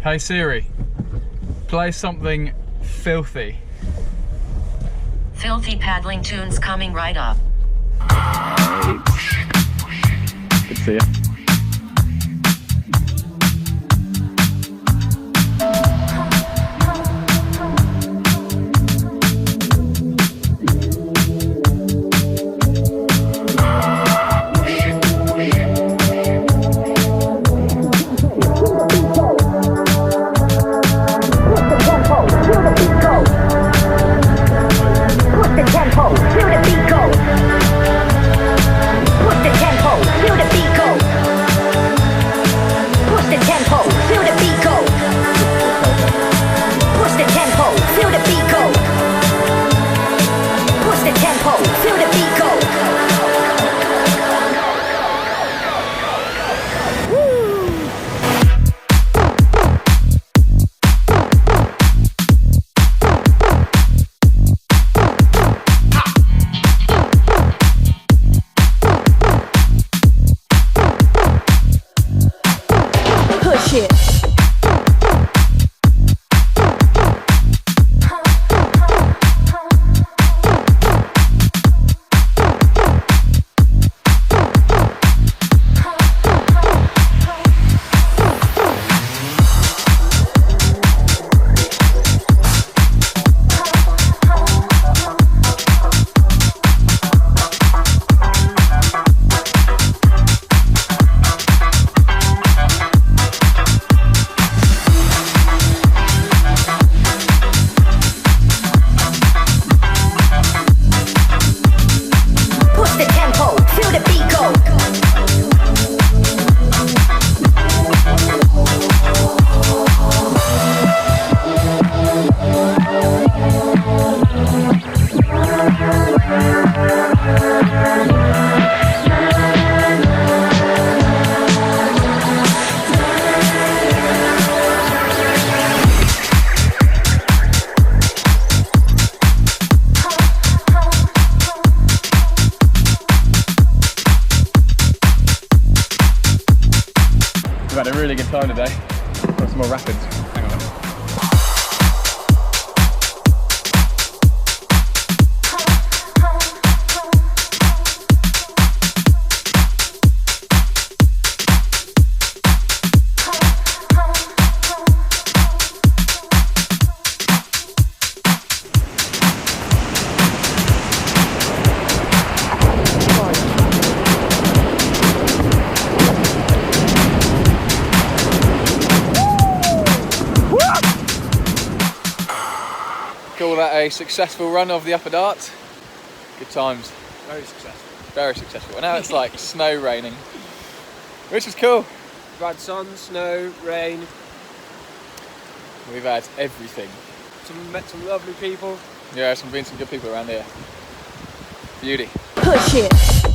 Hey Siri, play something filthy. Filthy paddling tunes coming right up. Good to see you. We've had a really good time today. Got some more rapids. Hang on. Call that a successful run of the Upper Dart. Good times. Very successful. Very successful. And now it's like snow raining, which is cool. We've had sun, snow, rain. We've had everything. Met some lovely people. Yeah, been some good people around here. Beauty. Push it.